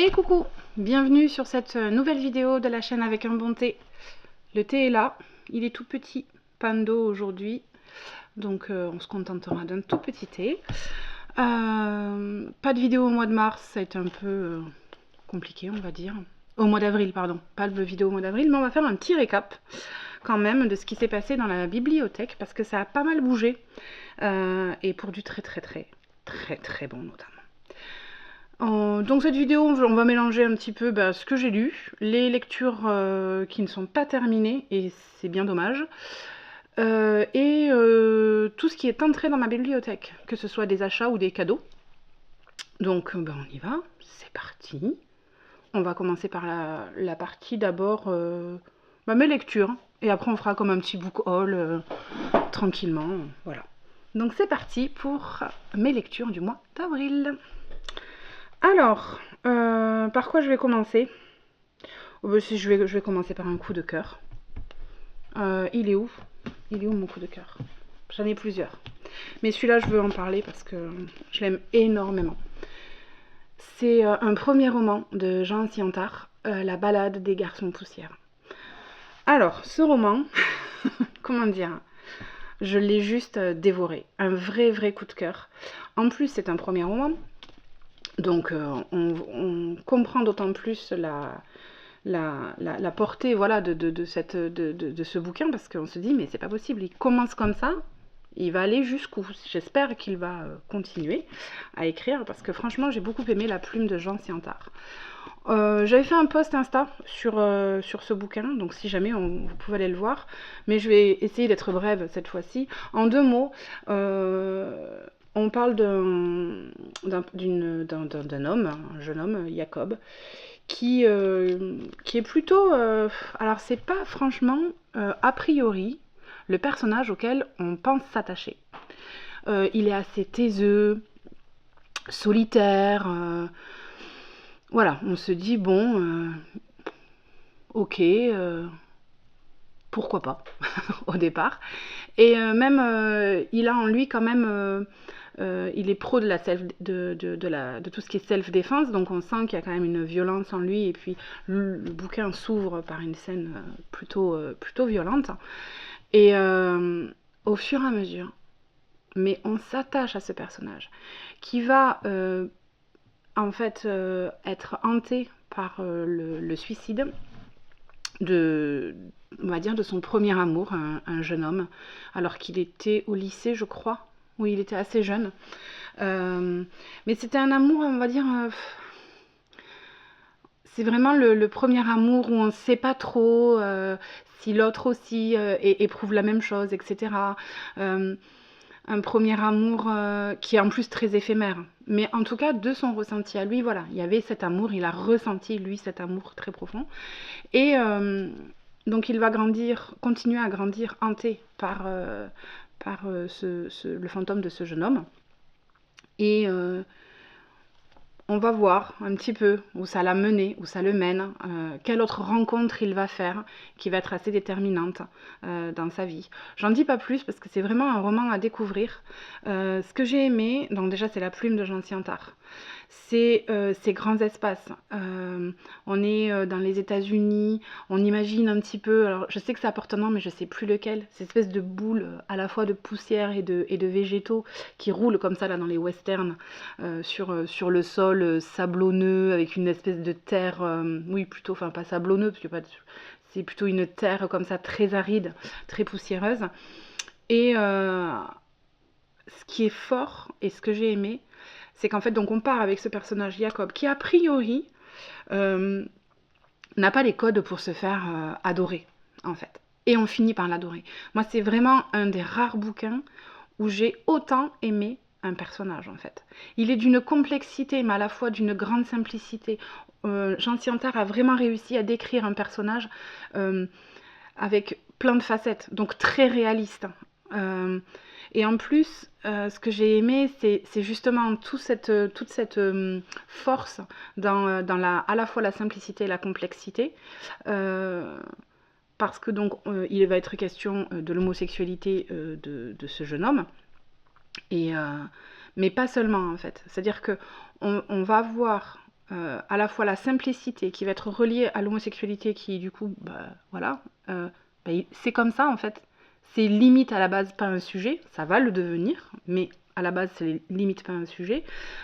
Et coucou, bienvenue sur cette nouvelle vidéo de la chaîne avec un bon thé. Le thé est là, il est tout petit, pas d'eau aujourd'hui, donc on se contentera d'un tout petit thé. Pas de vidéo au mois de mars, ça a été un peu compliqué on va dire. Au mois d'avril, pardon, pas de vidéo au mois d'avril, mais on va faire un petit récap quand même de ce qui s'est passé dans la bibliothèque, parce que ça a pas mal bougé, et pour du très bon notamment. Donc cette vidéo, on va mélanger un petit peu ce que j'ai lu, les lectures qui ne sont pas terminées, et c'est bien dommage, et tout ce qui est entré dans ma bibliothèque, que ce soit des achats ou des cadeaux. Donc on y va, c'est parti. On va commencer par la partie d'abord, mes lectures, et après on fera comme un petit book haul, tranquillement, voilà. Donc c'est parti pour mes lectures du mois d'avril. Alors, par quoi je vais commencer? Je vais commencer par un coup de cœur. Il est où? Il est où mon coup de cœur? J'en ai plusieurs. Mais celui-là, je veux en parler parce que je l'aime énormément. C'est un premier roman de Jean Siantard, La balade des garçons poussières. Alors, ce roman, comment dire? Je l'ai juste dévoré. Un vrai coup de cœur. En plus, c'est un premier roman. Donc on comprend d'autant plus la portée voilà, de ce bouquin, parce qu'on se dit mais c'est pas possible, il commence comme ça, il va aller jusqu'où? J'espère qu'il va continuer à écrire, parce que franchement j'ai beaucoup aimé la plume de Jean Siantard. J'avais fait un post Insta sur ce bouquin, donc si jamais vous pouvez aller le voir, mais je vais essayer d'être brève cette fois-ci. En 2 mots, on parle d'un homme, un jeune homme, Jacob, qui est plutôt... alors c'est pas franchement, a priori, le personnage auquel on pense s'attacher. Il est assez taiseux, solitaire, voilà, on se dit bon, ok, pourquoi pas, au départ. Et même, il a en lui quand même... il est pro de tout ce qui est self-défense, donc on sent qu'il y a quand même une violence en lui, et puis le bouquin s'ouvre par une scène plutôt violente. Et au fur et à mesure, mais on s'attache à ce personnage, qui va en fait être hanté par le suicide on va dire, de son premier amour, un jeune homme, alors qu'il était au lycée, je crois. Oui, il était assez jeune. Mais c'était un amour, on va dire... c'est vraiment le premier amour où on ne sait pas trop si l'autre aussi éprouve la même chose, etc. Un premier amour qui est en plus très éphémère. Mais en tout cas, de son ressenti à lui, voilà, il y avait cet amour, il a ressenti, lui, cet amour très profond. Et donc il va continuer à grandir hanté par le fantôme de ce jeune homme. Et on va voir un petit peu où ça l'a mené, où ça le mène, quelle autre rencontre il va faire, qui va être assez déterminante dans sa vie. J'en dis pas plus parce que c'est vraiment un roman à découvrir. Ce que j'ai aimé, donc déjà c'est la plume de Jean Siantard. C'est ces grands espaces. On est dans les États-Unis, on imagine un petit peu, alors je sais que ça apporte un nom, mais je sais plus lequel, ces espèces de boules à la fois de poussière et de végétaux qui roulent comme ça là dans les westerns sur le sol sablonneux avec une espèce de terre, oui plutôt, enfin pas sablonneux parce que c'est plutôt une terre comme ça très aride, très poussiéreuse. Et ce qui est fort et ce que j'ai aimé, c'est qu'en fait, donc on part avec ce personnage Jacob qui a priori n'a pas les codes pour se faire adorer, en fait. Et on finit par l'adorer. Moi, c'est vraiment un des rares bouquins où j'ai autant aimé un personnage, en fait. Il est d'une complexité, mais à la fois d'une grande simplicité. Jean Siantard a vraiment réussi à décrire un personnage avec plein de facettes, donc très réaliste. Et en plus, ce que j'ai aimé, c'est justement toute cette force dans à la fois la simplicité et la complexité. Parce que donc il va être question de l'homosexualité de ce jeune homme. Et, mais pas seulement en fait. C'est-à-dire qu'on va voir à la fois la simplicité qui va être reliée à l'homosexualité qui du coup, voilà, c'est comme ça en fait. C'est limite à la base pas un sujet, ça va le devenir, mais à la base c'est limite pas un sujet.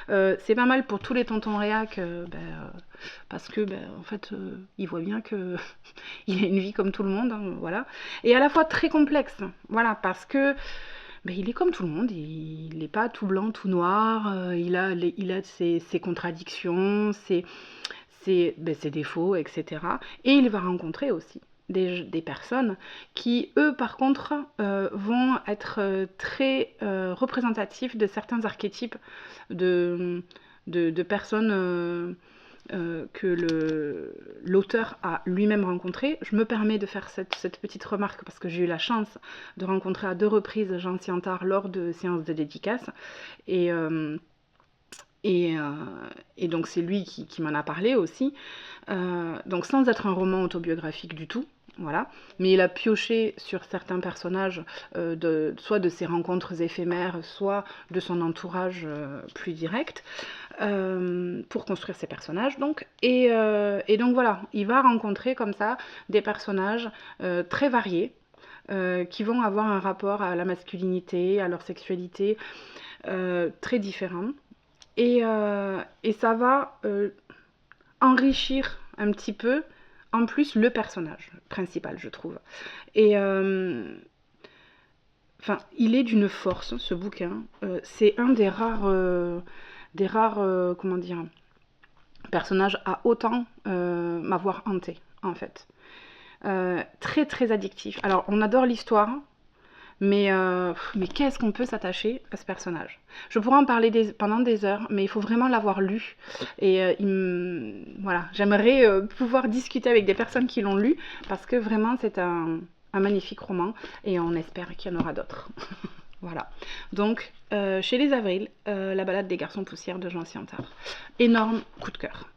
C'est pas mal pour tous les tontons réac, parce que en fait ils voient bien que il a une vie comme tout le monde, hein, voilà. Et à la fois très complexe, voilà, parce que il est comme tout le monde, il n'est pas tout blanc, tout noir, il a ses contradictions, ses défauts, etc. Et il va rencontrer aussi des personnes qui, eux, par contre, vont être très représentatifs de certains archétypes de personnes que l'auteur a lui-même rencontré. Je me permets de faire cette petite remarque parce que j'ai eu la chance de rencontrer à 2 reprises Jean Siantard lors de séances de dédicace. Et donc c'est lui qui m'en a parlé aussi. Donc sans être un roman autobiographique du tout. Voilà. Mais il a pioché sur certains personnages, soit de ses rencontres éphémères, soit de son entourage plus direct, pour construire ses personnages. Donc. Et donc voilà, il va rencontrer comme ça des personnages très variés, qui vont avoir un rapport à la masculinité, à leur sexualité très différent. Et ça va enrichir un petit peu en plus le personnage principal, je trouve. Et il est d'une force, ce bouquin. C'est un des rares comment dire, personnages à autant m'avoir hanté, en fait. Très très addictif. Alors on adore l'histoire, mais qu'est-ce qu'on peut s'attacher à ce personnage? Je pourrais en parler pendant des heures, mais il faut vraiment l'avoir lu. Et voilà, j'aimerais pouvoir discuter avec des personnes qui l'ont lu, parce que vraiment c'est un magnifique roman, et on espère qu'il y en aura d'autres. Voilà. Donc, chez Les Avrils, La balade des garçons poussières de Jean Siantard. Énorme coup de cœur.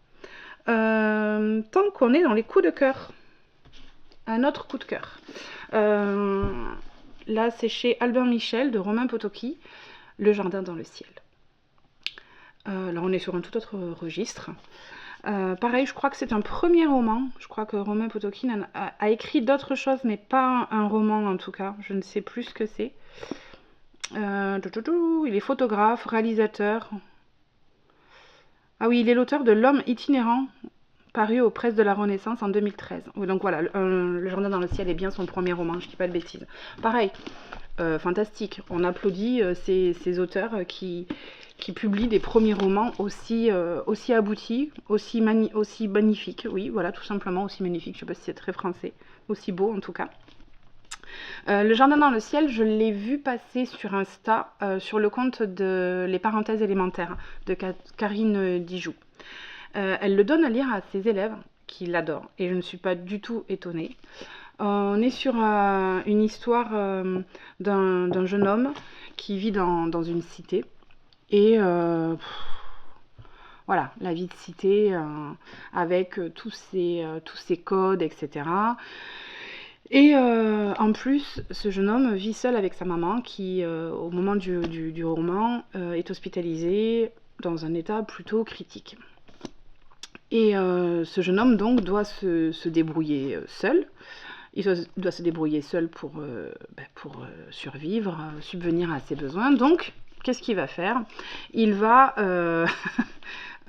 Tant qu'on est dans les coups de cœur, un autre coup de cœur. Là, c'est chez Albin Michel de Romain Potocki, Le jardin dans le ciel. Là, on est sur un tout autre registre. Pareil, je crois que c'est un premier roman. Je crois que Romain Potocki a écrit d'autres choses, mais pas un roman en tout cas. Je ne sais plus ce que c'est. Il est photographe, réalisateur. Ah oui, il est l'auteur de L'homme itinérant, paru aux presses de la Renaissance en 2013. Oui, donc voilà, Le jardin dans le ciel est bien son premier roman, je dis pas de bêtises. Pareil, fantastique. On applaudit ces auteurs qui publient des premiers romans aussi aboutis, aussi magnifiques. Oui, voilà, tout simplement, aussi magnifiques. Je sais pas si c'est très français. Aussi beau, en tout cas. Le jardin dans le ciel, je l'ai vu passer sur Insta, sur le compte de Les parenthèses élémentaires de Karine Dijoux. Elle le donne à lire à ses élèves qui l'adorent, et je ne suis pas du tout étonnée. On est sur une histoire d'un jeune homme qui vit dans une cité, et voilà, la vie de cité avec tous ces codes, etc. Et en plus, ce jeune homme vit seul avec sa maman qui, au moment du roman, est hospitalisée dans un état plutôt critique. Et ce jeune homme donc doit se débrouiller seul. Il doit se débrouiller seul pour survivre, subvenir à ses besoins. Donc, qu'est-ce qu'il va faire? Il va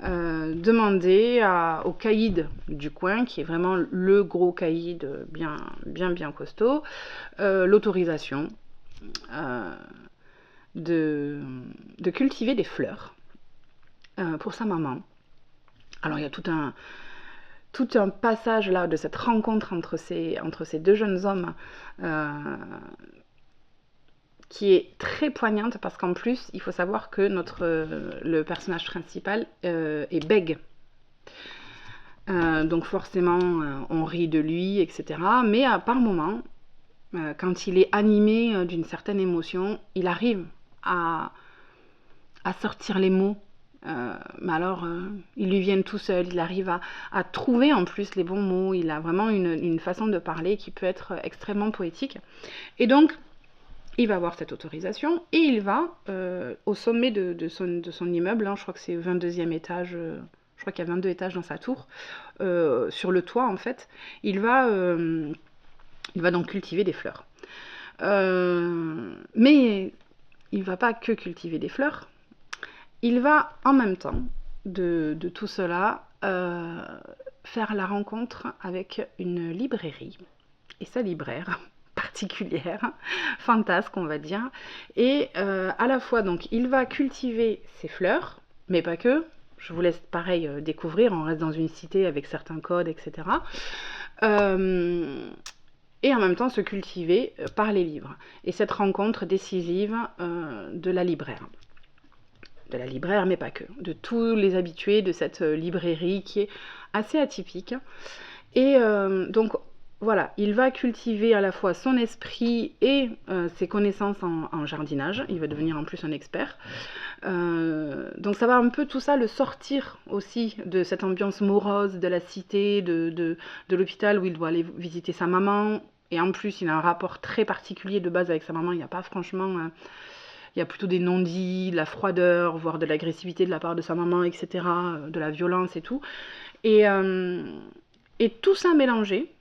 demander au caïd du coin, qui est vraiment le gros caïd bien costaud, l'autorisation de cultiver des fleurs pour sa maman. Alors il y a tout un passage là de cette rencontre entre ces deux jeunes hommes qui est très poignante, parce qu'en plus il faut savoir que le personnage principal est bègue. Donc forcément on rit de lui, etc. Mais par moments, quand il est animé d'une certaine émotion, il arrive à sortir les mots. Mais alors, ils lui viennent tout seul, il arrive à trouver en plus les bons mots, il a vraiment une façon de parler qui peut être extrêmement poétique. Et donc, il va avoir cette autorisation, et il va au sommet de son immeuble, hein, je crois que c'est au 22e étage, je crois qu'il y a 22 étages dans sa tour, sur le toit en fait, il va donc cultiver des fleurs. Mais il ne va pas que cultiver des fleurs, il va en même temps de tout cela faire la rencontre avec une librairie et sa libraire particulière, fantasque on va dire, et à la fois donc il va cultiver ses fleurs, mais pas que, je vous laisse pareil découvrir, on reste dans une cité avec certains codes, etc. Et en même temps se cultiver par les livres. Et cette rencontre décisive de la libraire, mais pas que, de tous les habitués de cette librairie qui est assez atypique. Et donc voilà, il va cultiver à la fois son esprit et ses connaissances en jardinage, il va devenir en plus un expert. Donc ça va un peu tout ça le sortir aussi de cette ambiance morose de la cité, de l'hôpital où il doit aller visiter sa maman. Et en plus, il a un rapport très particulier de base avec sa maman. Il n'y a pas franchement... il y a plutôt des non-dits, de la froideur, voire de l'agressivité de la part de sa maman, etc. De la violence et tout. Et tout ça mélangé,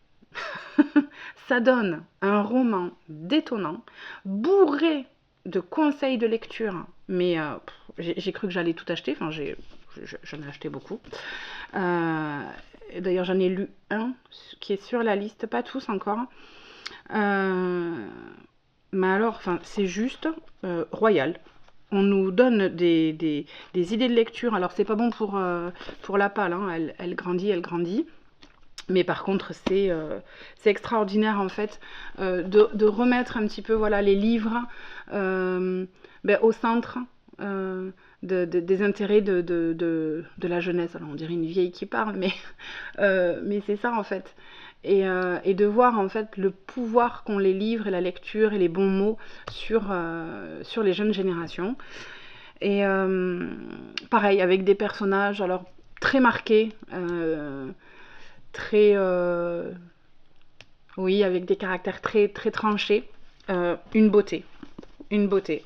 ça donne un roman détonnant, bourré de conseils de lecture. Mais j'ai cru que j'allais tout acheter. Enfin, j'en ai acheté beaucoup. D'ailleurs, j'en ai lu un qui est sur la liste, pas tous encore. Mais alors, enfin, c'est juste royal. On nous donne des idées de lecture. Alors, c'est pas bon pour la palle, hein. Elle grandit. Mais par contre, c'est extraordinaire, en fait, de remettre un petit peu voilà, les livres au centre des intérêts de la jeunesse. Alors, on dirait une vieille qui parle, mais c'est ça, en fait. Et de voir en fait le pouvoir qu'ont les livres et la lecture et les bons mots sur les jeunes générations. Et pareil, avec des personnages alors très marqués, oui, avec des caractères très, très tranchés, une beauté.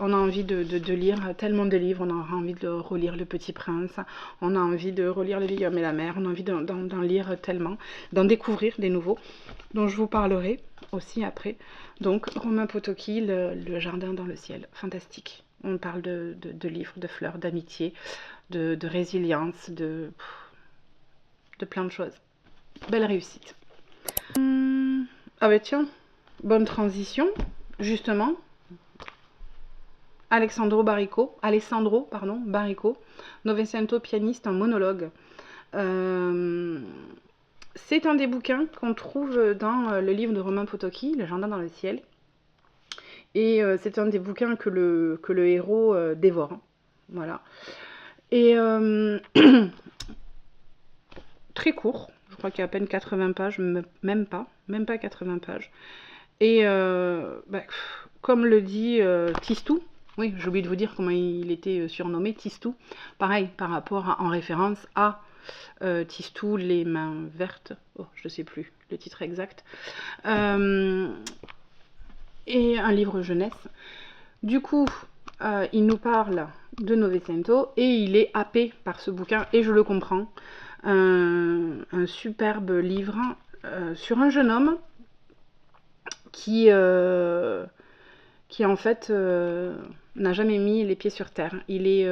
On a envie de lire tellement de livres, on a envie de relire Le Petit Prince, on a envie de relire Le Vieil Homme et la Mer, on a envie d'en lire tellement, d'en découvrir des nouveaux, dont je vous parlerai aussi après. Donc Romain Potocki, le Jardin dans le ciel, fantastique. On parle de livres, de fleurs, d'amitié, de résilience, de plein de choses. Belle réussite. Ah bah tiens, bonne transition, justement. Alessandro Baricco, Novecento, pianiste en monologue. C'est un des bouquins qu'on trouve dans le livre de Romain Potocki, Le Jardin dans le ciel. Et c'est un des bouquins que le héros dévore. Voilà. Et très court, je crois qu'il y a à peine 80 pages, même pas 80 pages. Et comme le dit Tistou, oui, j'ai oublié de vous dire comment il était surnommé, Tistou. Pareil, par rapport en référence à Tistou, les mains vertes. Oh, je ne sais plus le titre exact. Et un livre jeunesse. Du coup, il nous parle de Novecento et il est happé par ce bouquin, et je le comprends. Un superbe livre sur un jeune homme qui en fait n'a jamais mis les pieds sur terre. Il est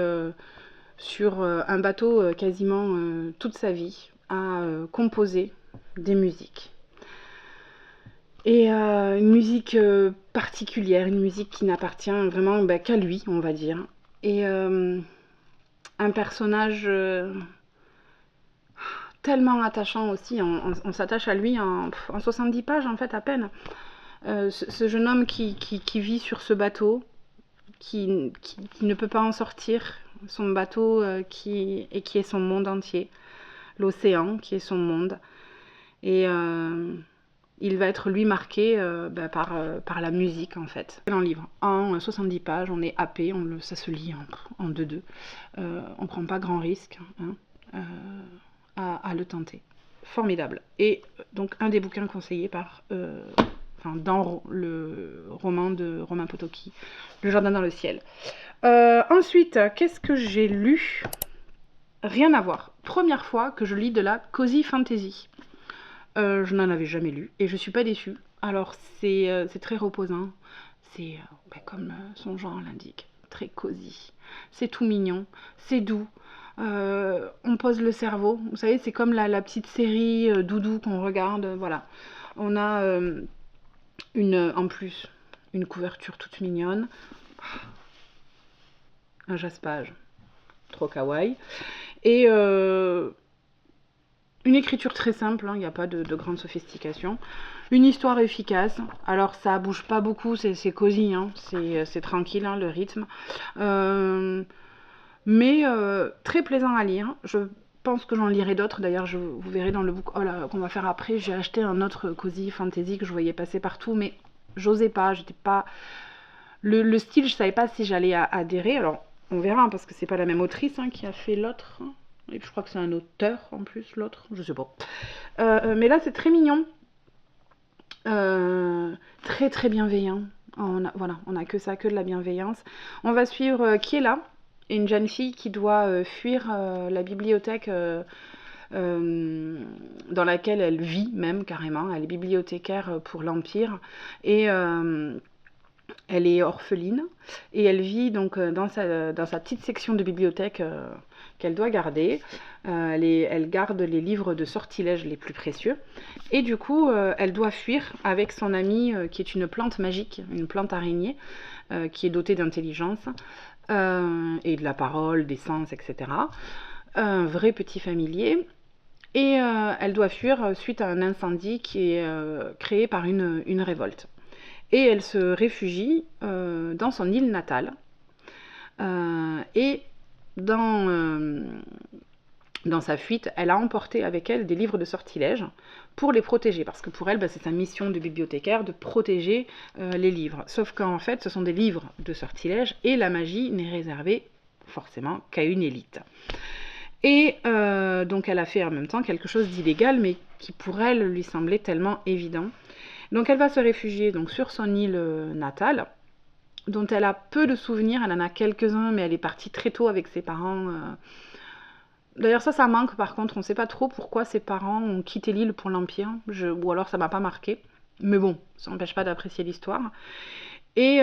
sur un bateau quasiment toute sa vie à composer des musiques. Et une musique particulière, une musique qui n'appartient vraiment qu'à lui, on va dire. Et un personnage tellement attachant aussi, on s'attache à lui en 70 pages en fait à peine. Ce jeune homme qui vit sur ce bateau, qui ne peut pas en sortir, son bateau qui est son monde entier, l'océan qui est son monde, et il va être lui marqué par la musique en fait. C'est un livre en 70 pages, on est happé, ça se lit en 2-2, on prend pas grand risque à le tenter. Formidable. Et donc un des bouquins conseillés dans le roman de Romain Potocki, Le Jardin dans le ciel. Ensuite, qu'est-ce que j'ai lu ? rien à voir. Première fois que je lis de la cozy fantasy. Je n'en avais jamais lu et je suis pas déçue. Alors c'est très reposant, c'est comme son genre l'indique, très cosy. C'est tout mignon, c'est doux. On pose le cerveau. Vous savez, c'est comme la petite série doudou qu'on regarde. Voilà. On a en plus une couverture toute mignonne, un jaspage trop kawaii et une écriture très simple, il n'y a pas de grande sophistication. Une histoire efficace. Alors ça bouge pas beaucoup, c'est cosy, hein, c'est tranquille hein, le rythme. Mais très plaisant à lire. Je pense que j'en lirai d'autres. D'ailleurs, vous verrez dans le book qu'on va faire après, j'ai acheté un autre cozy fantasy que je voyais passer partout, mais j'osais pas, j'étais pas... Le style, je savais pas si j'allais adhérer. Alors, on verra, hein, parce que c'est pas la même autrice hein, qui a fait l'autre. Et je crois que c'est un auteur en plus, l'autre, je sais pas. Mais là, c'est très mignon. Très très bienveillant. Voilà, on a que ça, que de la bienveillance. On va suivre Kiela, une jeune fille qui doit fuir la bibliothèque dans laquelle elle vit même carrément. Elle est bibliothécaire pour l'Empire et elle est orpheline et elle vit donc dans sa petite section de bibliothèque qu'elle doit garder. Elle garde les livres de sortilèges les plus précieux. Et du coup, elle doit fuir avec son amie qui est une plante magique, une plante araignée, qui est dotée d'intelligence et de la parole, des sens, etc. Un vrai petit familier. Et elle doit fuir suite à un incendie qui est créé par une révolte. Et elle se réfugie dans son île natale. Et dans sa fuite, elle a emporté avec elle des livres de sortilèges pour les protéger. Parce que pour elle, c'est sa mission de bibliothécaire de protéger les livres. Sauf qu'en fait, ce sont des livres de sortilèges et la magie n'est réservée forcément qu'à une élite. Et donc elle a fait en même temps quelque chose d'illégal, mais qui pour elle lui semblait tellement évident. Donc elle va se réfugier donc, sur son île natale, dont elle a peu de souvenirs, elle en a quelques-uns, mais elle est partie très tôt avec ses parents. D'ailleurs ça manque par contre, on ne sait pas trop pourquoi ses parents ont quitté l'île pour l'Empire, ou alors ça m'a pas marqué. Mais bon, ça n'empêche pas d'apprécier l'histoire. Et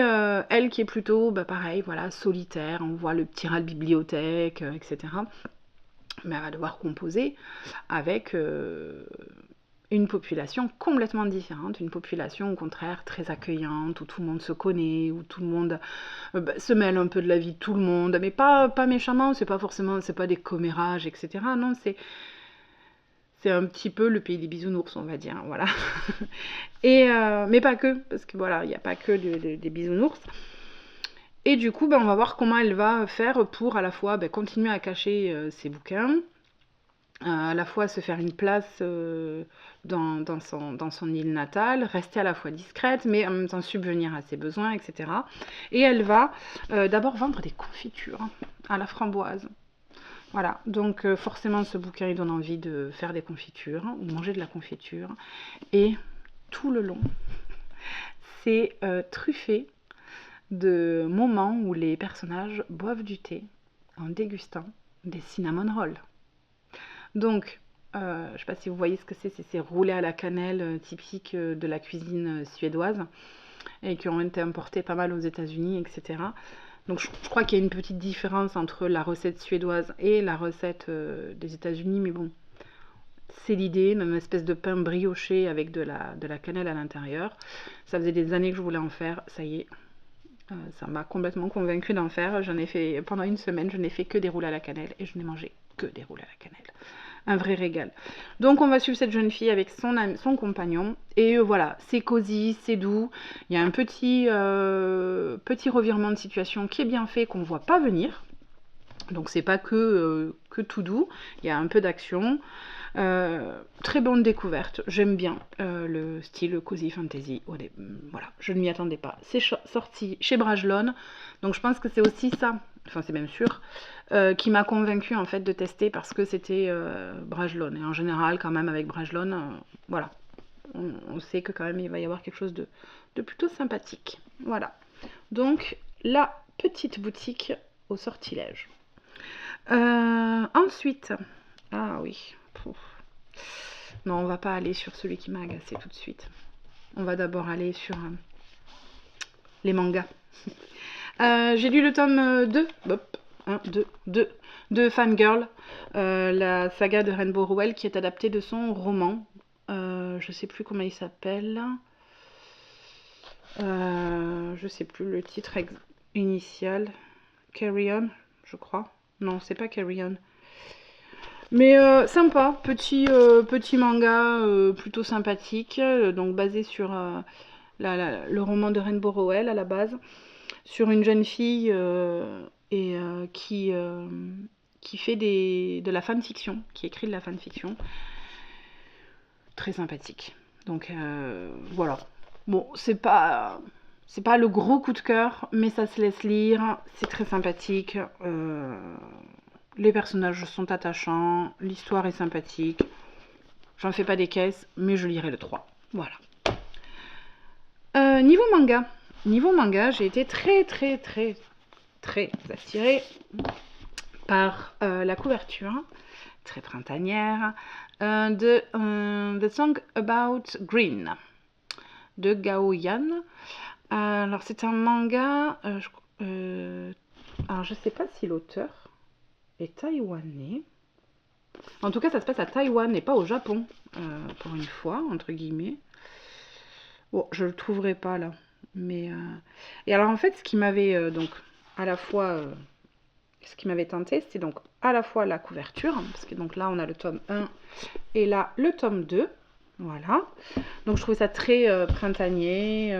elle qui est plutôt, pareil, voilà, solitaire, on voit le petit rat de bibliothèque, etc. Mais elle va devoir composer avec une population complètement différente, une population au contraire très accueillante, où tout le monde se connaît, où tout le monde se mêle un peu de la vie de tout le monde, mais pas méchamment, c'est pas des commérages, etc. Non, c'est un petit peu le pays des bisounours, on va dire, voilà. Et, mais pas que, parce que voilà, il n'y a pas que des bisounours. Et du coup, on va voir comment elle va faire pour à la fois continuer à cacher ses bouquins, à la fois se faire une place dans son île natale, rester à la fois discrète, mais en même temps subvenir à ses besoins, etc. Et elle va d'abord vendre des confitures à la framboise. Voilà, donc forcément ce bouquin il donne envie de faire des confitures, ou manger de la confiture. Et tout le long, c'est truffé de moments où les personnages boivent du thé en dégustant des cinnamon rolls. Donc, je ne sais pas si vous voyez ce que c'est ces roulés à la cannelle typiques de la cuisine suédoise et qui ont été importés pas mal aux États-Unis, etc. Donc, je crois qu'il y a une petite différence entre la recette suédoise et la recette des États-Unis, mais bon, c'est l'idée, une espèce de pain brioché avec de la cannelle à l'intérieur. Ça faisait des années que je voulais en faire, ça y est. Ça m'a complètement convaincue d'en faire. J'en ai fait pendant une semaine, je n'ai fait que des roulés à la cannelle et je n'ai mangé que des roulés à la cannelle. Un vrai régal. Donc on va suivre cette jeune fille avec son compagnon et voilà, c'est cosy, c'est doux. Il y a un petit revirement de situation qui est bien fait, qu'on ne voit pas venir. Donc c'est pas que tout doux, il y a un peu d'action. Très bonne découverte, j'aime bien le style cozy fantasy. Voilà, je ne m'y attendais pas. C'est sorti chez Brajlon, donc je pense que c'est aussi ça, enfin c'est même sûr, qui m'a convaincue en fait de tester parce que c'était Brajlon. Et en général, quand même avec Brajlon, voilà, on sait que quand même il va y avoir quelque chose de plutôt sympathique. Voilà, donc la petite boutique au sortilège. Ensuite, ah oui, pouf. Non, on va pas aller sur celui qui m'a agacé tout de suite. On va d'abord aller sur les mangas. J'ai lu le tome 2, hop, 1, 2, 2, de Fangirl, la saga de Rainbow Rowell qui est adaptée de son roman. Je sais plus comment il s'appelle. Je sais plus le titre initial. Carry On, je crois. Non, c'est pas Carry On. Mais sympa, petit manga plutôt sympathique, donc basé sur le roman de Rainbow Rowell à la base, sur une jeune fille qui fait de la fanfiction, qui écrit de la fanfiction. Très sympathique. Donc voilà. Bon, c'est pas le gros coup de cœur, mais ça se laisse lire, c'est très sympathique. Les personnages sont attachants, l'histoire est sympathique. J'en fais pas des caisses, mais je lirai le 3. Voilà. Niveau manga, j'ai été très attirée par la couverture, très printanière, de The Song About Green, de Gao Yan. Alors c'est un manga, alors je sais pas si l'auteur est taïwanais. En tout cas, ça se passe à Taïwan et pas au Japon, pour une fois, entre guillemets. Bon, je le trouverai pas là. Mais et alors en fait, ce qui m'avait donc à la fois ce qui m'avait tenté, c'était donc à la fois la couverture, parce que donc là on a le tome 1 et là le tome 2. Voilà. Donc je trouvais ça très printanier.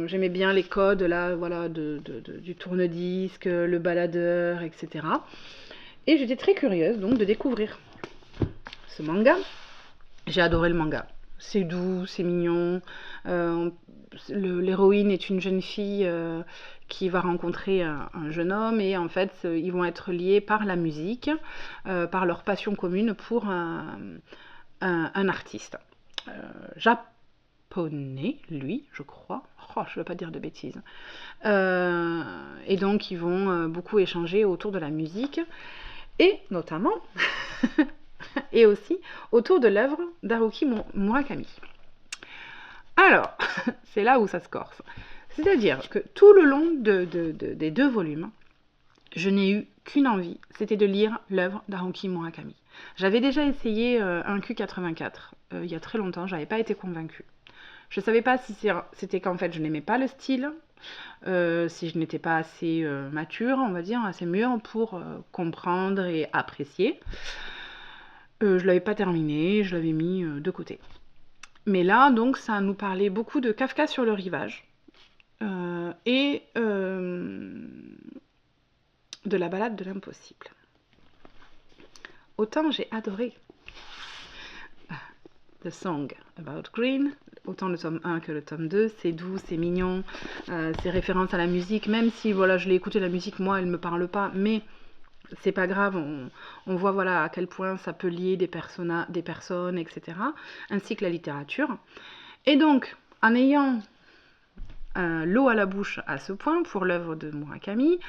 J'aimais bien les codes là, voilà, du tourne-disque, le baladeur, etc. Et j'étais très curieuse donc de découvrir ce manga. J'ai adoré le manga. C'est doux, c'est mignon. L'héroïne est une jeune fille qui va rencontrer un jeune homme et en fait ils vont être liés par la musique, par leur passion commune pour un artiste japonais, lui, je crois. Oh, je ne veux pas dire de bêtises. Et donc ils vont beaucoup échanger autour de la musique et notamment et aussi autour de l'œuvre d'Haruki Murakami. Alors, c'est là où ça se corse. C'est-à-dire que tout le long des 2 volumes, je n'ai eu qu'une envie, c'était de lire l'œuvre d'Haruki Murakami. J'avais déjà essayé un Q84 il y a très longtemps, j'avais pas été convaincue. Je savais pas si c'était qu'en fait je n'aimais pas le style, si je n'étais pas assez mature, on va dire, assez mûre pour comprendre et apprécier. Je l'avais pas terminé, je l'avais mis de côté. Mais là, donc, ça nous parlait beaucoup de Kafka sur le rivage et de la balade de l'impossible. Autant j'ai adoré The Song About Green, autant le tome 1 que le tome 2, c'est doux, c'est mignon, c'est référence à la musique, même si voilà, je l'ai écouté la musique, moi elle me parle pas, mais c'est pas grave, on voit voilà à quel point ça peut lier des personnes, etc. Ainsi que la littérature. Et donc, en ayant l'eau à la bouche à ce point pour l'œuvre de Murakami,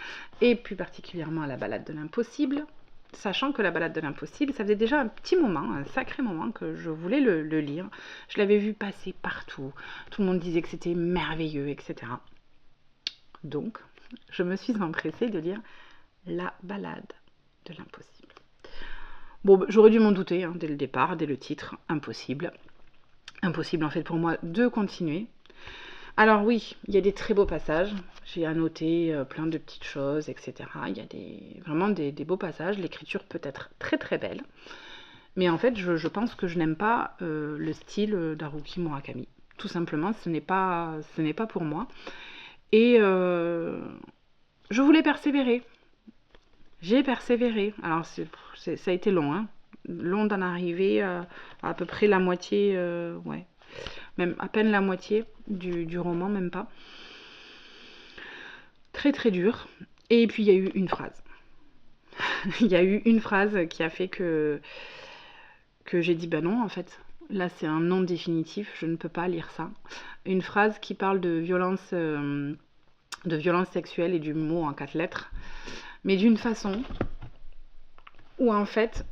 et plus particulièrement à la balade de l'impossible, sachant que la balade de l'impossible, ça faisait déjà un petit moment, un sacré moment que je voulais le lire. Je l'avais vu passer partout, tout le monde disait que c'était merveilleux, etc. Donc, je me suis empressée de lire la balade de l'impossible. Bon, j'aurais dû m'en douter hein, dès le départ, dès le titre, impossible. Impossible en fait pour moi de continuer. Alors oui, il y a des très beaux passages, j'ai annoté plein de petites choses, etc. Il y a vraiment des beaux passages, l'écriture peut être très belle, mais en fait je pense que je n'aime pas le style d'Haruki Murakami. Tout simplement, ce n'est pas pour moi. Et je voulais persévérer. J'ai persévéré. Alors ça a été long, hein. Long d'en arriver à peu près la moitié, ouais. Même à peine la moitié du roman, même pas. Très dur. Et puis il y a eu une phrase. Il y a eu une phrase qui a fait que j'ai dit bah non en fait. Là c'est un non définitif, je ne peux pas lire ça. Une phrase qui parle de violence sexuelle et du mot en 4 lettres. mais d'une façon où en fait,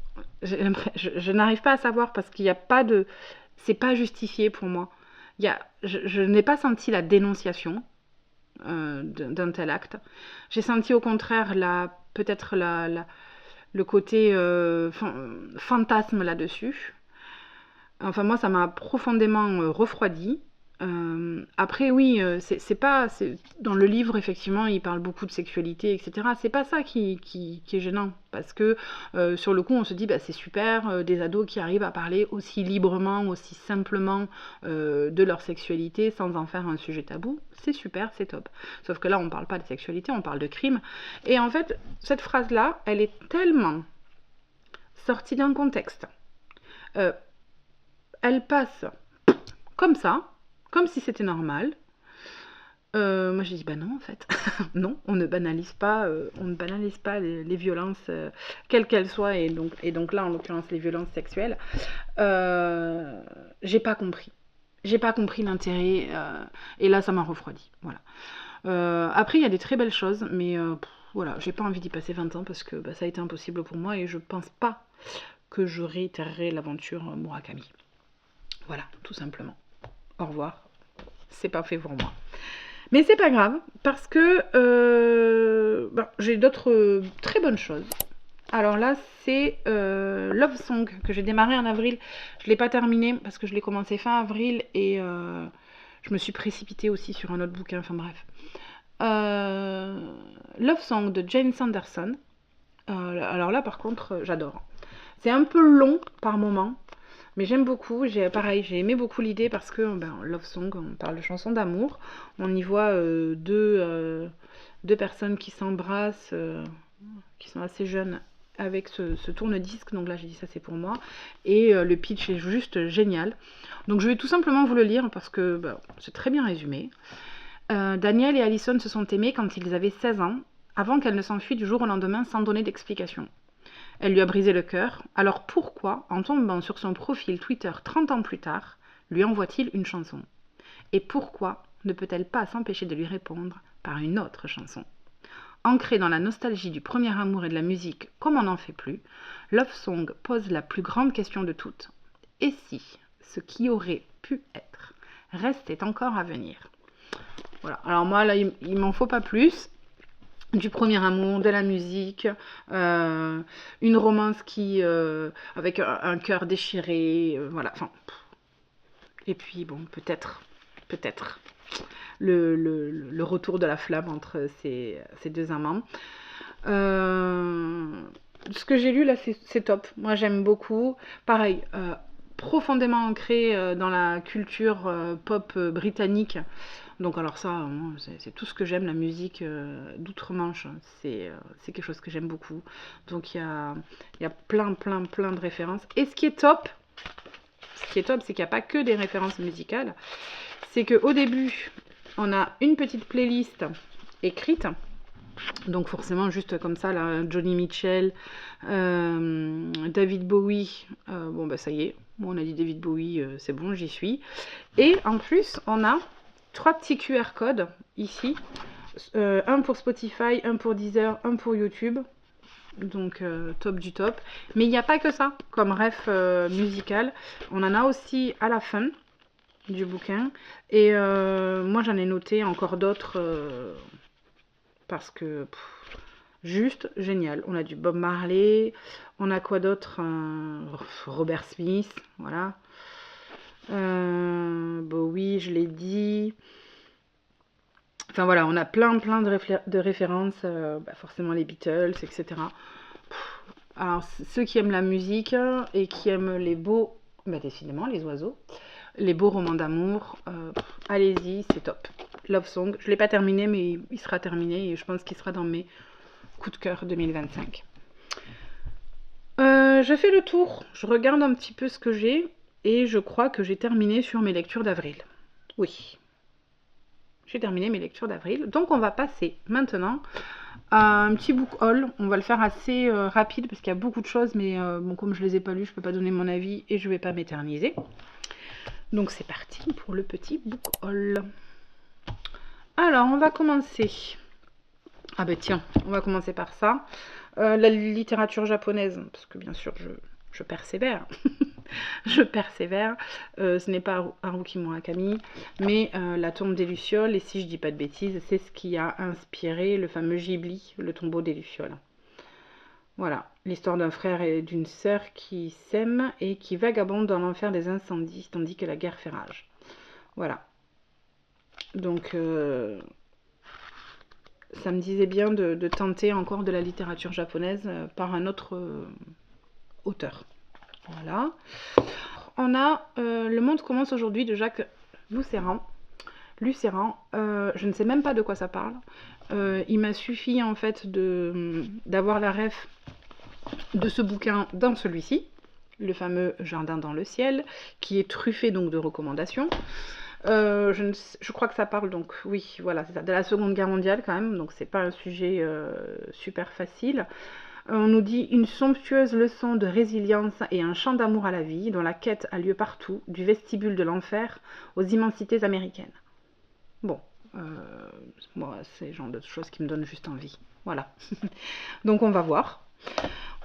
je n'arrive pas à savoir parce qu'il n'y a pas de... C'est pas justifié pour moi. Je n'ai pas senti la dénonciation d'un tel acte. J'ai senti au contraire peut-être le côté fantasme là-dessus. Enfin, moi, ça m'a profondément refroidi. Après, oui, dans le livre, effectivement, il parle beaucoup de sexualité, etc. C'est pas ça qui est gênant. Parce que sur le coup, on se dit, bah, c'est super, des ados qui arrivent à parler aussi librement, aussi simplement de leur sexualité sans en faire un sujet tabou. C'est super, c'est top. Sauf que là, on parle pas de sexualité, on parle de crime. Et en fait, cette phrase-là, elle est tellement sortie d'un contexte. Elle passe comme ça, comme si c'était normal. Moi j'ai dit bah non en fait, non, on ne banalise pas les violences quelles qu'elles soient et donc là en l'occurrence les violences sexuelles. J'ai pas compris l'intérêt et là ça m'a refroidi. Voilà. Après il y a des très belles choses mais voilà, j'ai pas envie d'y passer 20 ans parce que bah, ça a été impossible pour moi et je pense pas que je réitérerai l'aventure Murakami. Voilà, tout simplement. Au revoir. C'est pas fait pour moi. Mais c'est pas grave, parce que j'ai d'autres très bonnes choses. Alors là, c'est Love Song, que j'ai démarré en avril. Je ne l'ai pas terminé, parce que je l'ai commencé fin avril, et je me suis précipitée aussi sur un autre bouquin, enfin bref. Love Song de Jane Sanderson. Alors là, par contre, j'adore. C'est un peu long par moment, mais j'aime beaucoup. J'ai aimé beaucoup l'idée parce que Love Song, on parle de chansons d'amour. On y voit deux personnes qui s'embrassent, qui sont assez jeunes, avec ce tourne-disque. Donc là, j'ai dit ça, c'est pour moi. Et le pitch est juste génial. Donc je vais tout simplement vous le lire parce que c'est très bien résumé. Daniel et Allison se sont aimés quand ils avaient 16 ans, avant qu'elle ne s'enfuit du jour au lendemain sans donner d'explication. Elle lui a brisé le cœur, alors pourquoi, en tombant sur son profil Twitter 30 ans plus tard, lui envoie-t-il une chanson? Et pourquoi ne peut-elle pas s'empêcher de lui répondre par une autre chanson? Ancrée dans la nostalgie du premier amour et de la musique comme on n'en fait plus, Love Song pose la plus grande question de toutes. Et si ce qui aurait pu être restait encore à venir? Voilà, alors moi là il m'en faut pas plus. Du premier amour, de la musique, une romance avec un cœur déchiré, voilà. Enfin, et puis bon, peut-être le retour de la flamme entre ces deux amants. Ce que j'ai lu là, c'est top. Moi, j'aime beaucoup. Pareil, profondément ancré dans la culture pop britannique. Donc alors ça, c'est tout ce que j'aime, la musique d'outre-Manche, c'est quelque chose que j'aime beaucoup. Donc il y a plein de références. Et ce qui est top, c'est qu'il n'y a pas que des références musicales. C'est qu'au début, on a une petite playlist écrite. Donc forcément, juste comme ça, là, Johnny Mitchell, David Bowie, ça y est, on a dit David Bowie, c'est bon, j'y suis. Et en plus, on a 3 petits QR codes ici, un pour Spotify, un pour Deezer, un pour YouTube, donc top du top. Mais il n'y a pas que ça comme ref musical, on en a aussi à la fin du bouquin, et moi j'en ai noté encore d'autres parce que juste génial. On a du Bob Marley, on a quoi d'autre, Robert Smith, voilà. Oui, je l'ai dit. Enfin voilà, on a plein de références, forcément les Beatles, etc. Alors ceux qui aiment la musique et qui aiment les beaux, décidément les oiseaux, les beaux romans d'amour, allez-y, c'est top. Love Song, je ne l'ai pas terminé, mais il sera terminé et je pense qu'il sera dans mes coups de cœur 2025. Je fais le tour, je regarde un petit peu ce que j'ai. Et je crois que j'ai terminé sur mes lectures d'avril. Oui, j'ai terminé mes lectures d'avril. Donc on va passer maintenant à un petit book haul. On va le faire assez rapide parce qu'il y a beaucoup de choses. Mais comme je ne les ai pas lues, je ne peux pas donner mon avis et je ne vais pas m'éterniser. Donc c'est parti pour le petit book haul. Alors on va commencer Ah ben tiens, on va commencer par ça. La littérature japonaise, parce que bien sûr je persévère. Je persévère. Ce n'est pas Haruki Murakami, mais La tombe des Lucioles, et si je dis pas de bêtises, c'est ce qui a inspiré le fameux Ghibli, Le tombeau des Lucioles. Voilà, l'histoire d'un frère et d'une sœur qui s'aiment et qui vagabondent dans l'enfer des incendies, tandis que la guerre fait rage. Voilà. Donc, ça me disait bien de tenter encore de la littérature japonaise par un autre auteur. Voilà. On a Le monde commence aujourd'hui de Jacques Lucéran. Je ne sais même pas de quoi ça parle. Il m'a suffi en fait d'avoir la ref de ce bouquin dans celui-ci, le fameux Jardin dans le ciel, qui est truffé donc de recommandations. Je crois que ça parle donc, oui, voilà, c'est ça, de la Seconde Guerre mondiale quand même, donc c'est pas un sujet super facile. On nous dit une somptueuse leçon de résilience et un chant d'amour à la vie, dont la quête a lieu partout, du vestibule de l'enfer aux immensités américaines. Bon, moi, c'est le genre de choses qui me donnent juste envie. Voilà. Donc on va voir.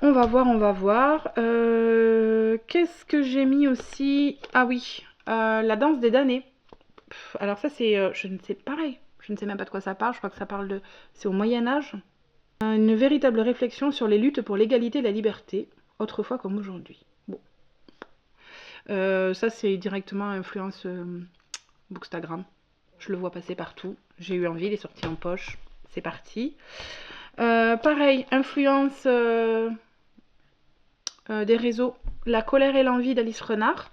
On va voir. Qu'est-ce que j'ai mis aussi? Ah oui, la danse des damnés. Alors ça c'est, je ne sais, pareil, je ne sais même pas de quoi ça parle. Je crois que ça parle de, c'est au Moyen-Âge. Une véritable réflexion sur les luttes pour l'égalité et la liberté, autrefois comme aujourd'hui. Bon. Ça c'est directement influence Bookstagram. Je le vois passer partout. J'ai eu envie, il est sorti en poche. C'est parti. Pareil, influence des réseaux. La colère et l'envie d'Alice Renard.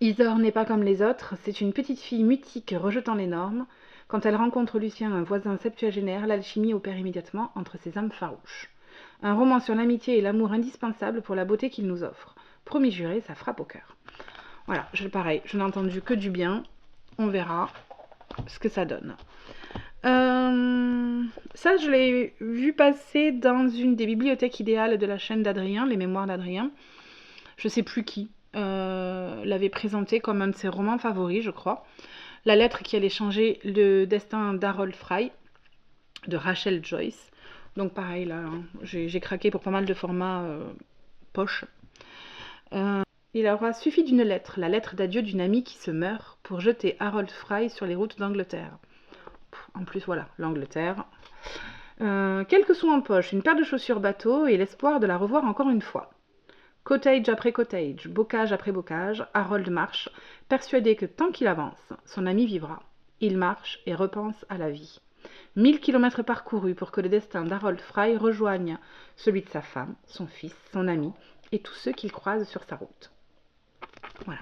Isor n'est pas comme les autres. C'est une petite fille mutique rejetant les normes. Quand elle rencontre Lucien, un voisin septuagénaire, l'alchimie opère immédiatement entre ces âmes farouches. Un roman sur l'amitié et l'amour indispensable pour la beauté qu'il nous offre. Promis juré, ça frappe au cœur. Voilà, pareil, je n'ai entendu que du bien. On verra ce que ça donne. Ça, je l'ai vu passer dans une des bibliothèques idéales de la chaîne d'Adrien, Les Mémoires d'Adrien. Je sais plus qui l'avait présenté comme un de ses romans favoris, je crois. La lettre qui allait changer le destin d'Harold Fry, de Rachel Joyce. Donc pareil, là, hein, j'ai craqué pour pas mal de formats poche. Il aura suffi d'une lettre, la lettre d'adieu d'une amie qui se meurt, pour jeter Harold Fry sur les routes d'Angleterre. En plus, voilà, l'Angleterre. Quelques sous en poche, une paire de chaussures bateau et l'espoir de la revoir encore une fois. Cottage après cottage, bocage après bocage, Harold marche, persuadé que tant qu'il avance, son ami vivra. Il marche et repense à la vie. 1000 kilomètres parcourus pour que le destin d'Harold Fry rejoigne celui de sa femme, son fils, son ami et tous ceux qu'il croise sur sa route. Voilà.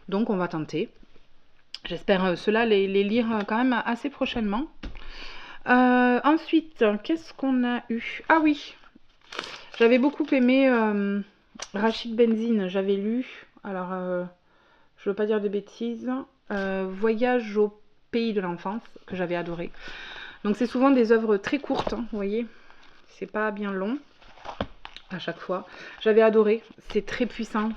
Donc on va tenter. J'espère cela les lire quand même assez prochainement. Ensuite, qu'est-ce qu'on a eu? Ah oui, j'avais beaucoup aimé Rachid Benzine, j'avais lu. Alors, je veux pas dire de bêtises. Voyage au pays de l'enfance, que j'avais adoré. Donc c'est souvent des œuvres très courtes, hein, vous voyez. C'est pas bien long à chaque fois. J'avais adoré. C'est très puissant.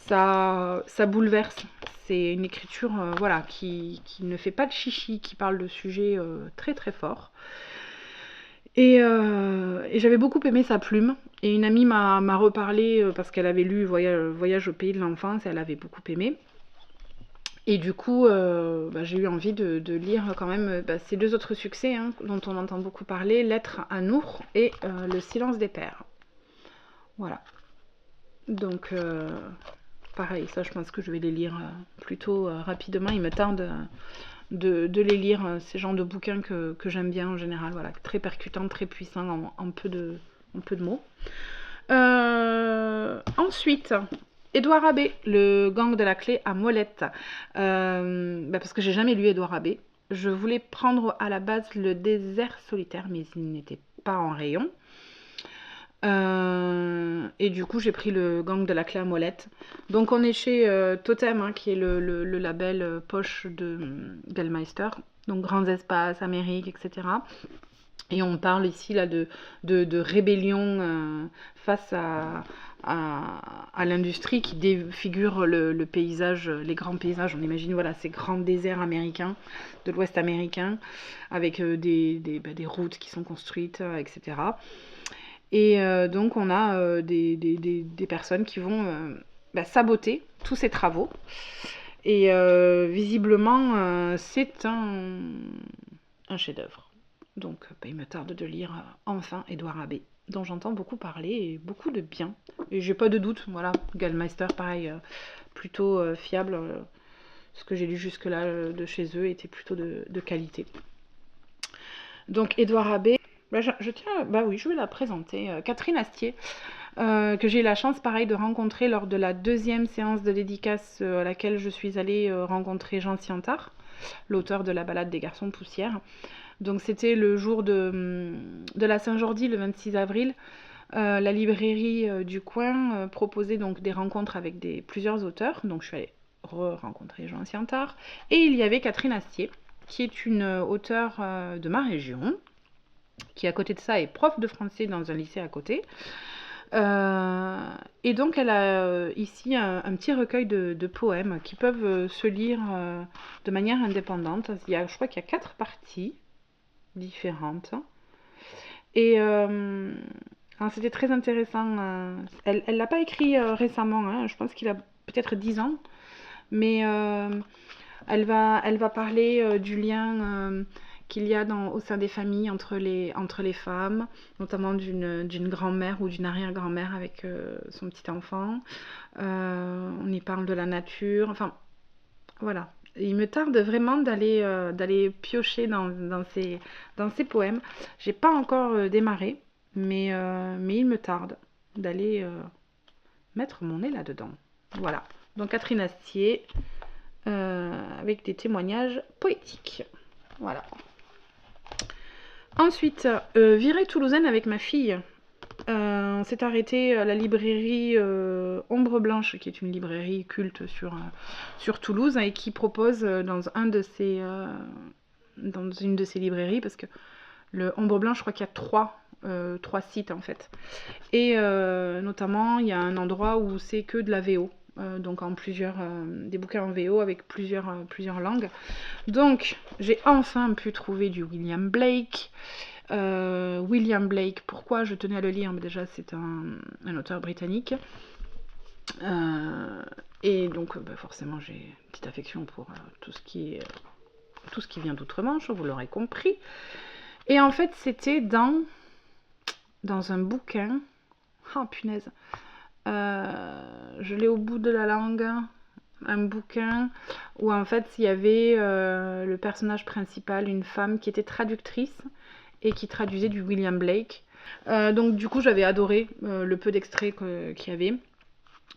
Ça bouleverse. C'est une écriture voilà, qui ne fait pas de chichi, qui parle de sujets très très forts. Et j'avais beaucoup aimé sa plume. Et une amie m'a reparlé parce qu'elle avait lu Voyage au pays de l'enfance et elle avait beaucoup aimé. Et du coup, j'ai eu envie de lire quand même ces deux autres succès hein, dont on entend beaucoup parler, Lettre à Nour et Le silence des pères. Voilà. Donc, pareil, ça je pense que je vais les lire plutôt rapidement. Il me tarde de les lire, ces genres de bouquins que j'aime bien en général. Voilà, très percutants, très puissants en peu de mots. Ensuite... Édouard Abbé, Le gang de la clé à Molette. Parce que j'ai jamais lu Édouard Abbé. Je voulais prendre à la base Le désert solitaire, mais il n'était pas en rayon. Et du coup, j'ai pris Le gang de la clé à Molette. Donc on est chez Totem, hein, qui est le label poche de Bellmeister. Donc grands espaces, Amérique, etc. Et on parle ici là de rébellion face à l'industrie qui défigure le paysage, les grands paysages. On imagine voilà, ces grands déserts américains, de l'ouest américain, avec des routes qui sont construites, etc. Et donc on a des personnes qui vont saboter tous ces travaux. Et visiblement, c'est un chef-d'œuvre. Donc il me tarde de lire enfin Édouard Abbé, dont j'entends beaucoup parler et beaucoup de bien. Et j'ai pas de doute, voilà, Gallmeister, pareil, plutôt fiable. Ce que j'ai lu jusque-là de chez eux était plutôt de qualité. Donc Édouard Abbé, je tiens, oui, je vais la présenter. Catherine Astier, que j'ai eu la chance, pareil, de rencontrer lors de la deuxième séance de dédicace à laquelle je suis allée rencontrer Jean Siantard, l'auteur de La balade des garçons de poussière. Donc c'était le jour de la Saint-Jordi, le 26 avril. La librairie du coin proposait donc des rencontres avec plusieurs auteurs. Donc je suis allée rencontrer Jean Siantard. Et il y avait Catherine Astier, qui est une auteure de ma région, qui à côté de ça est prof de français dans un lycée à côté. Et donc elle a ici un petit recueil de poèmes qui peuvent se lire de manière indépendante. Je crois qu'il y a 4 parties différentes. Et c'était très intéressant. Elle l'a pas écrit récemment, hein, je pense qu'il a peut-être 10 ans. Mais elle va parler du lien qu'il y a au sein des familles entre les femmes, notamment d'une grand-mère ou d'une arrière-grand-mère avec son petit enfant. On y parle de la nature, enfin voilà. Il me tarde vraiment d'aller piocher dans ces poèmes. J'ai pas encore démarré, mais il me tarde d'aller mettre mon nez là-dedans. Voilà. Donc Catherine Astier, avec des témoignages poétiques. Voilà. Ensuite, virée toulousaine avec ma fille. On s'est arrêté à la librairie Ombre Blanche, qui est une librairie culte sur Toulouse, et qui propose dans une de ces librairies, parce que le Ombre Blanche, je crois qu'il y a 3 sites en fait. Et notamment, il y a un endroit où c'est que de la VO. Donc des bouquins en VO avec plusieurs langues. Donc j'ai enfin pu trouver du William Blake. William Blake, pourquoi je tenais à le lire? Mais déjà c'est un auteur britannique. Et donc forcément j'ai une petite affection pour tout ce qui vient d'outre-Manche, vous l'aurez compris. Et en fait c'était dans un bouquin. Oh punaise. Je l'ai au bout de la langue, un bouquin où en fait il y avait le personnage principal, une femme qui était traductrice et qui traduisait du William Blake. Donc du coup j'avais adoré le peu d'extraits qu'il y avait.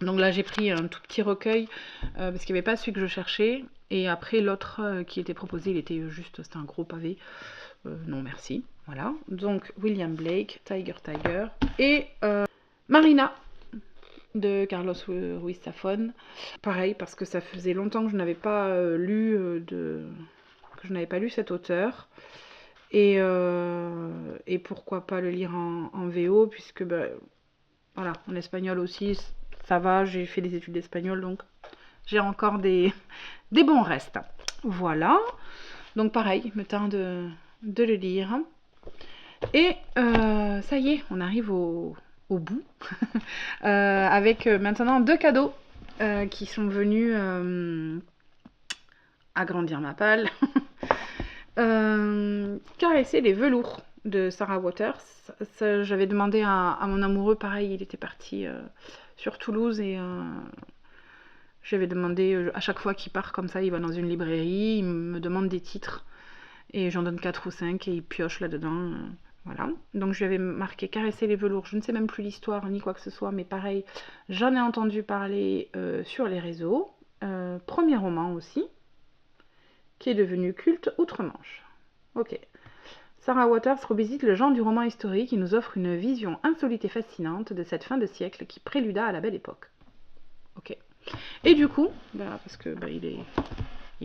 Donc là j'ai pris un tout petit recueil parce qu'il n'y avait pas celui que je cherchais. Et après l'autre qui était proposé, c'était un gros pavé. Non merci, voilà. Donc William Blake, Tiger et Marina de Carlos Ruiz Zafón. Pareil, parce que ça faisait longtemps que je n'avais pas lu cet auteur. Et pourquoi pas le lire en VO, puisque voilà, en espagnol aussi, ça va, j'ai fait des études d'espagnol, donc j'ai encore des bons restes. Voilà, donc pareil, il me tarde de le lire. Et ça y est, on arrive au bout, avec maintenant 2 cadeaux qui sont venus agrandir ma palle. Caresser les velours de Sarah Waters. J'avais demandé à mon amoureux, pareil, il était parti sur Toulouse et j'avais demandé, à chaque fois qu'il part comme ça, il va dans une librairie, il me demande des titres et j'en donne 4 ou 5 et il pioche là-dedans. Voilà, donc je lui avais marqué Caresser les velours, je ne sais même plus l'histoire ni quoi que ce soit, mais pareil, j'en ai entendu parler sur les réseaux. Premier roman aussi, qui est devenu culte outre-Manche. Ok. Sarah Waters revisite le genre du roman historique et nous offre une vision insolite et fascinante de cette fin de siècle qui préluda à la belle époque. Ok. Et du coup, parce que il est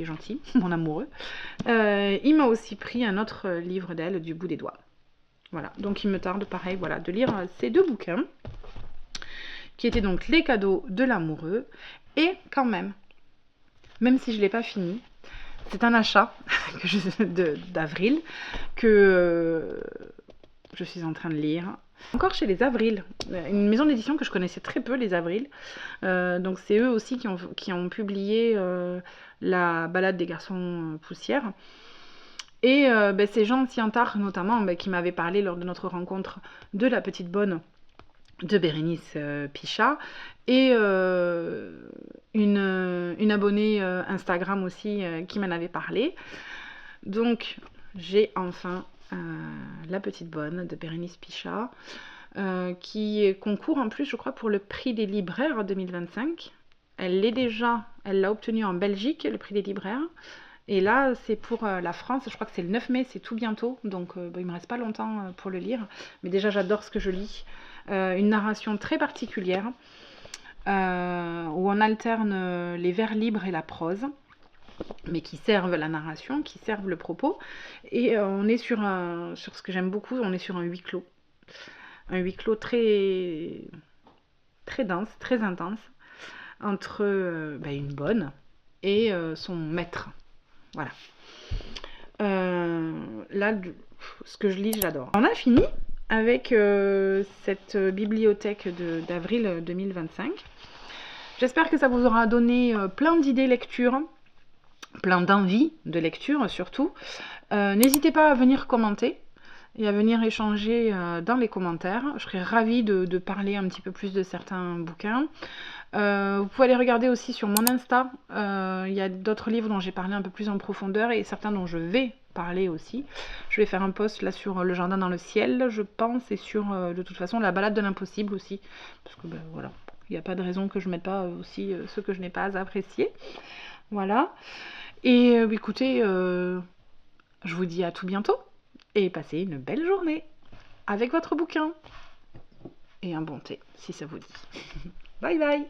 gentil, mon amoureux, il m'a aussi pris un autre livre d'elle, Du bout des doigts. Voilà, donc il me tarde, pareil, voilà, de lire ces 2 bouquins, qui étaient donc les cadeaux de l'amoureux, et quand même si je ne l'ai pas fini, c'est un achat d'avril que je suis en train de lire. Encore chez les Avril, une maison d'édition que je connaissais très peu, les Avril. Donc c'est eux aussi qui ont publié la balade des garçons poussières. Et c'est Jean Siantard notamment qui m'avait parlé lors de notre rencontre de La Petite Bonne de Bérénice Pichat, et une abonnée Instagram aussi qui m'en avait parlé. Donc j'ai enfin La Petite Bonne de Bérénice Pichat, qui concourt en plus, je crois, pour le prix des libraires 2025. Elle l'a obtenu en Belgique, le prix des libraires. Et là, c'est pour la France, je crois que c'est le 9 mai, c'est tout bientôt, donc il me reste pas longtemps pour le lire. Mais déjà, j'adore ce que je lis. Une narration très particulière, où on alterne les vers libres et la prose, mais qui servent la narration, qui servent le propos. Et on est sur ce que j'aime beaucoup, on est sur un huis clos. Un huis clos très, très dense, très intense, entre une bonne et son maître. Voilà. Là, ce que je lis, j'adore. On a fini avec cette bibliothèque d'avril 2025. J'espère que ça vous aura donné plein d'idées lecture, plein d'envie de lecture surtout. N'hésitez pas à venir commenter et à venir échanger dans les commentaires. Je serais ravie de parler un petit peu plus de certains bouquins. Vous pouvez aller regarder aussi sur mon Insta, il y a d'autres livres dont j'ai parlé un peu plus en profondeur et certains dont je vais parler aussi. Je vais faire un post là sur Le Jardin dans le ciel, je pense, et sur de toute façon La balade de l'impossible aussi, parce que voilà, il n'y a pas de raison que je ne mette pas aussi ce que je n'ai pas apprécié. Voilà, et écoutez, je vous dis à tout bientôt et passez une belle journée avec votre bouquin et un bon thé si ça vous dit. Bye bye.